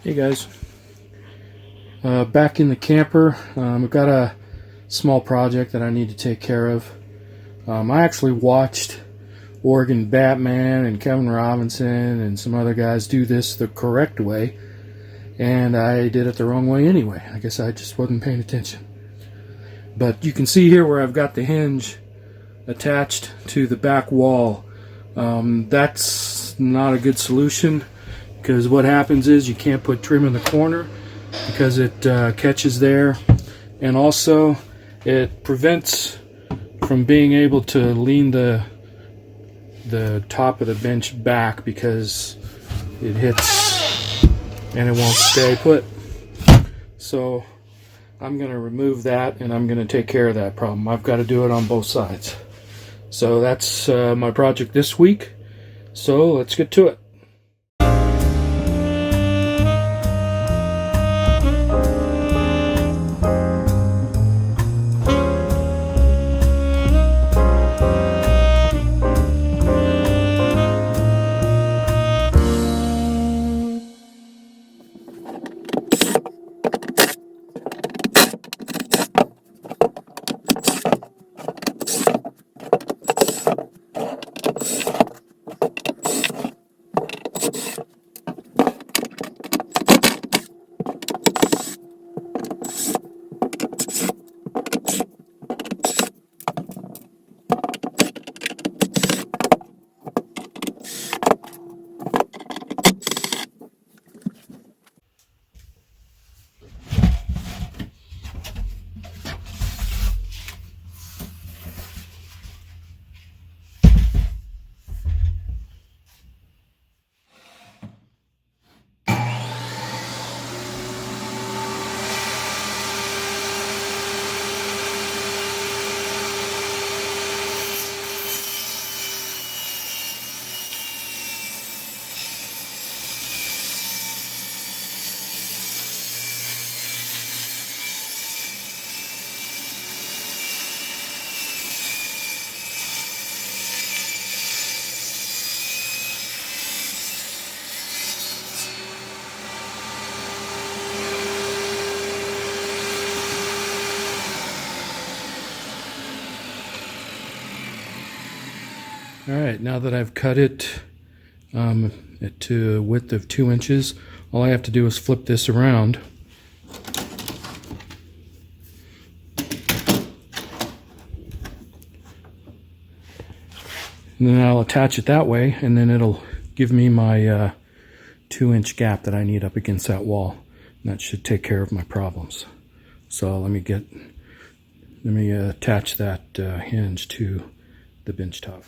Hey guys, back in the camper. I've got a small project that I need to take care of. I actually watched Oregon Batman and Kevin Robinson and some other guys do this the correct way, and I did it the wrong way anyway. I guess I just wasn't paying attention. But you can see here where I've got the hinge attached to the back wall. That's not a good solution, because what happens is you can't put trim in the corner because it catches there, and also it prevents from being able to lean the top of the bench back because it hits and it won't stay put. So I'm going to remove that, and I'm going to take care of that problem. I've got to do it on both sides. So that's my project this week. So let's get to it. Alright, now that I've cut it to a width of 2 inches, all I have to do is flip this around. And then I'll attach it that way, and then it'll give me my 2-inch gap that I need up against that wall. And that should take care of my problems. So let me attach that hinge to the bench top.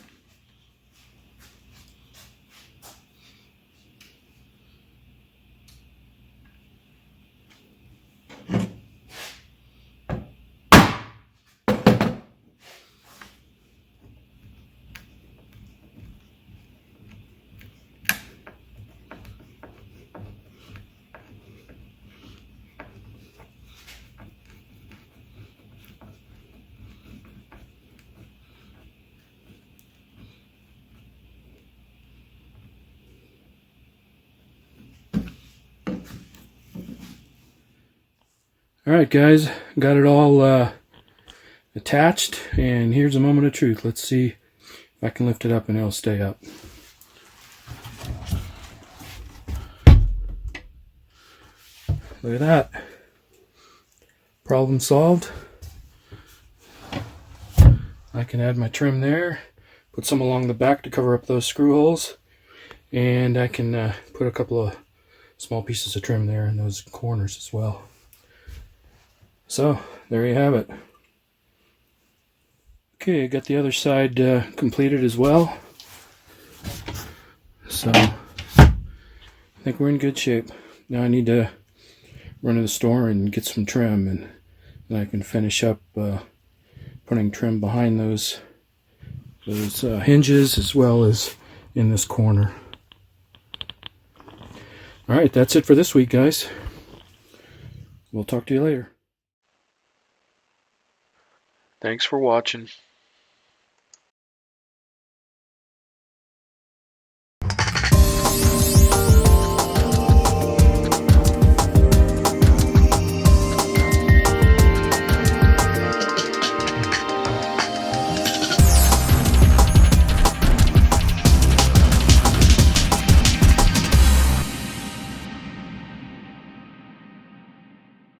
Alright guys, got it all attached, and here's a moment of truth. Let's see if I can lift it up and it'll stay up. Look at that. Problem solved. I can add my trim there, put some along the back to cover up those screw holes, and I can put a couple of small pieces of trim there in those corners as well. So, there you have it. Okay, I got the other side completed as well. So, I think we're in good shape. Now I need to run to the store and get some trim, and then I can finish up putting trim behind those hinges as well as in this corner. Alright, that's it for this week, guys. We'll talk to you later. Thanks for watching.